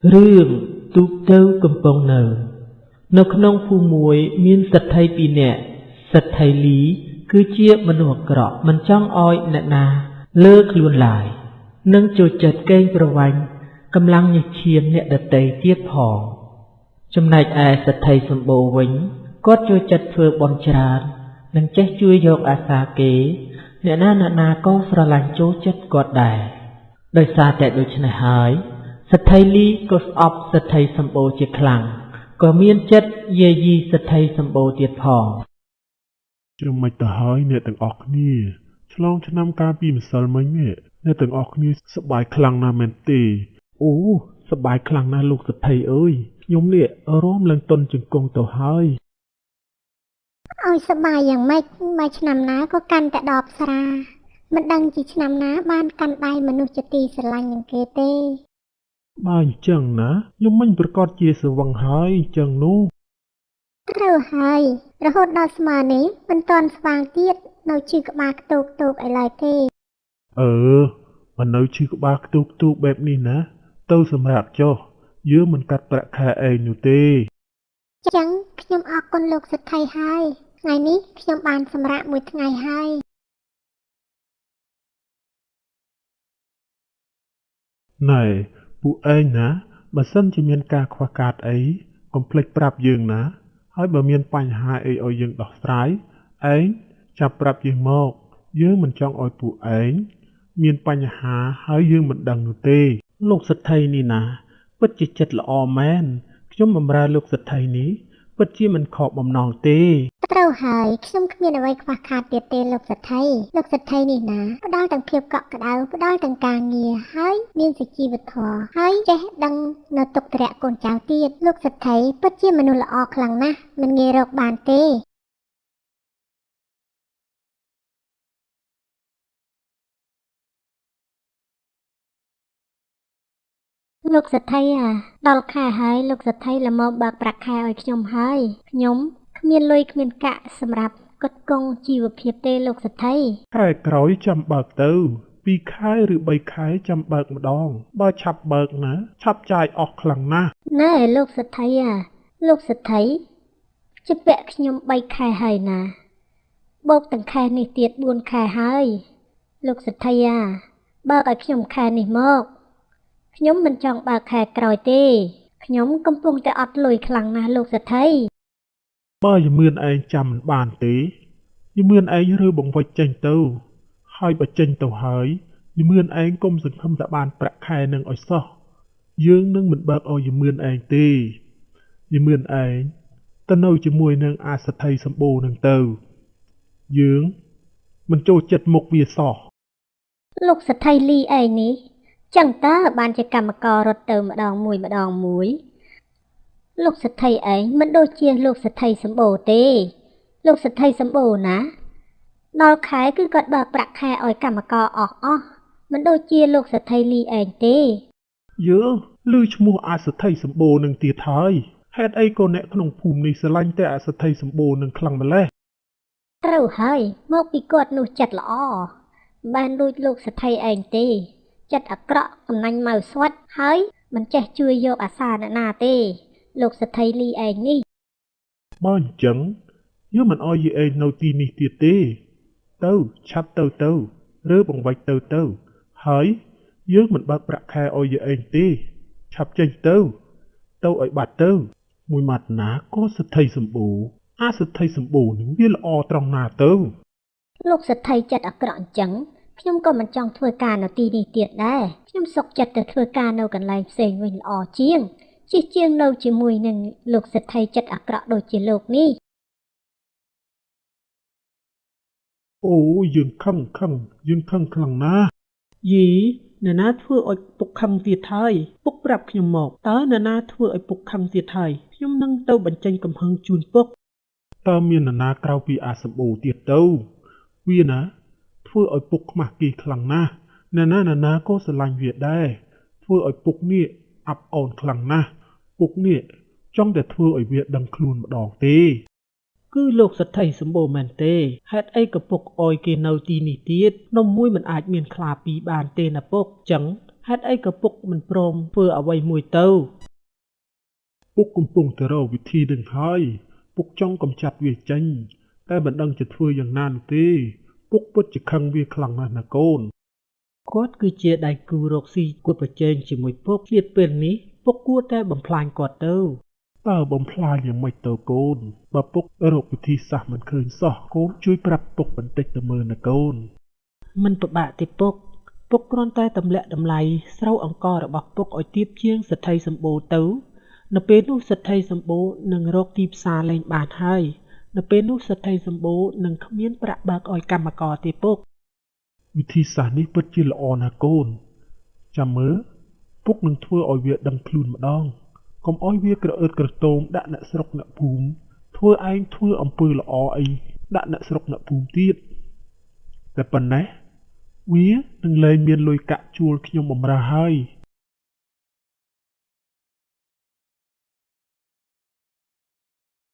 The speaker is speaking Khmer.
រឿងទូកទៅកំពង់នៅក្នុងភូមិមួយមានសេដ្ឋីពីរនាក់សេដ្ឋីលីគឺជាមនុស្សអាក្រក់មិនចង់ឲ្យអ្នកណាលើខ្លួនឡើយនឹងចូលចិត្តកេងប្រវ័ញ្ចកម្លាំងញើសឈាមអ្នកដទៃទៀតផងចំណែកឯសេដ្ឋីសម្បូរវិញគាត់ចូលចិត្តធ្វើបុណ្យច្រើននិងចេះជួយយកអាសាគេអ្នកណាក៏ស្រឡាញ់ចូលចិត្តគាត់ដែរដោយសារតែដូច្នេះហើយសេដ្ឋីលីក៏ស្អប់សេដ្ឋីសម្បូរជាខ្លាំងក៏មានចិត្តយាយីសេដ្ឋីសម្បូរទៀតផងជុំមិនទៅហើយអ្នកទាំងអស់គ្នាឆ្លងឆ្នាំកាលពីម្សិលមិញនេះអ្នកទាំងអស់គ្នាសប្បាយខ្លាំងណាស់មែនទេសប្បាយខ្លាំងណាស់លោកសេដ្ឋីអើយខ្ញុំនេះរមឡើងតុនជង្គង់ទៅហើយឲ្យសប្បាយយ៉ាងម៉េចបើឆ្នាំណាក៏កាន់តែដបស្រាមិនដឹងជាឆ្នាំណាបានកាន់ដៃមនុស្សជាទីស្រឡាញ់នឹងគេទេបើអញ្ចឹងណាខ្ញុំមិនប្រកាសជាស្រវឹងហើយអញ្ចឹងនោះត្រូវហើយរហូតដល់ស្មើនេះមិនទាន់ស្វាងទៀតនៅជិះក្បាលខ្ទោកឯឡើយទេមិននៅជិះក្បាលខ្ទោកបែបនេះណាទៅសម្រាប់ចុះយើងមិនកាត់ប្រាក់ខែឯងនោះទេចឹងខ្ញុំអរគុណលោកសេដ្ឋីហើយថ្ងៃនេះខ្ញុំបានសម្រាកមួយថ្ងៃហើយណែពួកឯងណាបើសិនជាមានការខ្វះខាតអីកុំភ្លេចប្រាប់យើងណាហើយបើមានបញ្ហាអីឲ្យយើងដោះស្រាយឯងចាប់ប្រាប់យើងមកយើងមិនចង់ឲ្យពួកឯងមានបញ្ហាហើយយើងមិនដឹងនោះទេលោកសេដ្ឋីនេះណាពិតជាចិត្តល្អមែនខ្ញុំបម្រើលោកសេដ្ឋីនេះពិតជាមិនខកបំណងទេត្រូវហើយខ្ញុំគ្មានអ្វីខ្វះខាតទៀតទេលោកសេដ្ឋីនេះណាផ្ដល់ទាំងភាពកក់ក្ដៅផ្ដល់ទាំងការងារហើយមានសុជីវធម៌ហើយចេះដឹងនៅទុក្ខធរៈកូនចៅទៀតលោកសេដ្ឋីពិតជាមនុស្សល្អខ្លាំងណាស់មិនងាយរកបានទេលោកសេដ្ឋីដល់ខែហើយលោកសេដ្ឋីល្មមបើកប្រាក់ខែឲ្យខ្ញុំហើយខ្ញុំគ្មានលុយគ្មានកាក់សម្រាប់កត់គង់ជីវភាពទេលោកសេដ្ឋីខែក្រោយចាំបើកទៅ2ខែឬ3ខែចាំបើកម្ដងបើឆាប់បើកណាឆាប់ចាយអស់ខ្លាំងណាស់ណែលោកសេដ្ឋីលោកសេដ្ឋីជាពាក់ខ្ញុំ3ខែហើយណាបូកទាំងខែនេះទៀត4ខែហើយលោកសេដ្ឋីបើកឲ្យខ្ញុំខែនេះមកខ្ញុំមិនចង់បើកខែក្រោយទេខ្ញុំកំពុងតែអត់លុយខ្លាំងណាស់លោកសេដ្ឋីបើយមឿនឯងចាំមិនបានទេយមឿនឯងរើបង្វិចចេញទៅហើយបើចេញទៅហើយយមឿនឯងកុំសង្ឃឹមតែបានប្រាក់ខែនឹងឲ្យសោះយើងនឹងមិនបើកឲ្យយមឿនឯងទេយមឿនឯងទៅនៅជាមួយនឹងអាសេដ្ឋីសម្បូរនឹងទៅយើងមិនចូលចិត្តមុខវាសោះលោកសេដ្ឋីលីឯងនេះចឹងតើបានជាកម្មកររត់ទៅម្ដងមួយលោកសេដ្ឋីឯងមិនដូចជាលោកសេដ្ឋីសម្បូរទេលោកសេដ្ឋីសម្បូរណាដល់ខែគឺគាត់បើកប្រាក់ខែឲ្យកម្មករអស់មិនដូចជាលោកសេដ្ឋីលីឯងទេយើងឮឈ្មោះអាសេដ្ឋីសម្បូរនឹងទៀតហើយហេតុអីក៏អ្នកក្នុងភូមិនេះស្រឡាញ់តែអាសេដ្ឋីសម្បូរនឹងខ្លាំងម្ល៉េះត្រូវហើយមកពីគាត់នោះចិត្តល្អបានដូចលោកសេដ្ឋីឯងទេចិត្តអាក្រក់កំណាញ់ម៉ៅស្វិតហើយមិនចេះជួយយកអាសាអ្នកណាទេលោកសេដ្ឋីលីឯងនេះបើអញ្ចឹងយើងមិនអោយឯងនៅទីនេះទៀតទេទៅឆាប់ទៅឬបង្វិចទៅហើយយើងមិនបើកប្រាក់ខែអោយឯងទេឆាប់ចេញទៅឲ្យបាត់ទៅមួយម៉ាត់ណាក៏សេដ្ឋីសម្បូរអាសេដ្ឋីសម្បូរនឹងវាល្អត្រង់ណាទៅលោកសេដ្ឋីចិត្តអាក្រក់អញ្ចឹងខ្ញុំក៏មិនចង់ធ្វើការនៅទីនេះទៀតដែរខ្ញុំសុខចិត្តទៅធ្វើការនៅកន្លែងផ្សេងវិញល្អជាងនៅជាមួយនឹងលោកសេដ្ឋីចិត្តអាក្រក់ដូចជាលោកនេះយើងខឹងខ្លាំងណាស់យីអ្នកណាធ្វើឲ្យពុកខឹងទៀតហើយពុកប្រាប់ខ្ញុំមកតើអ្នកណាធ្វើឲ្យពុកខឹងទៀតហើយខ្ញុំនឹងទៅបញ្ចេញកំហឹងជូនពុកតើមានអ្នកណាក្រៅពីអាសម្បូរទៀតទៅវាណាធ្វើឲ្យពុកខ្មាស់គេខ្លាំងណាស់អ្នកណាក៏ស្រឡាញ់វាដែរធ្វើឲ្យពុកនេះអាប់អោនខ្លាំងណាស់ពុកនេះចង់តែធ្វើឲ្យវាដឹងខ្លួនម្ដងទេគឺលោកសេដ្ឋីសម្បូរមែនទេហេតុអីក៏ពុកអោយគេនៅទីនេះទៀតនំមួយមិនអាចមានខ្លាពីរបានទេណាពុកចឹង ហេតុអីក៏ពុកមិនព្រមធ្វើអ្វីមួយទៅ ពុកកំពុងតែរកវិធីនឹងហើយពុកចង់កំចាត់វាចេញតែមិនដឹងจะធ្វើយ៉ាងណានោះទេពុកពិតជាខឹងវាខ្លាំងណាស់ណាកូន គាត់គឺជាដៃគូរកស៊ីគួតប្រជែងជាមួយពុកទៀតពេលនេះពុកគួរតែបំផ្លាញគាត់ទៅ តើបំផ្លាញយ៉ាងម៉េចទៅកូនបើពុករកវិធីសាស្ត្រមិនឃើញសោះកូនជួយប្រាប់ពុកបន្តិចទៅមើលណាកូន មិនពិបាកទេពុកគ្រាន់តែទម្លាក់តម្លៃស្រូវអង្កររបស់ពុកឲ្យទាបជាងសិទ្ធិសម្បូរទៅនៅពេលនោះសិទ្ធិសម្បូរនឹងរកទីផ្សារលែងបានហើយនៅពេលនោះសិទ្ធិសម្បូរនឹងគ្មានប្រាក់បើកឲ្យកម្មករទេពុក វិធីសាស្ត្រនេះពិតជាល្អណាស់កូនចាំមើលពុកនឹងធ្វើឲ្យវាដឹងខ្លួនម្ដងកុំឲ្យវាក្រអឺតក្រទមដាក់អ្នកស្រុកអ្នកភូមិធ្វើឯងធ្វើអំពើល្អអីដាក់អ្នកស្រុកអ្នកភូមិទៀតតែប៉ុណ្ណេះវានឹងលែងមានលុយកាក់ជួលខ្ញុំបំរើហើយ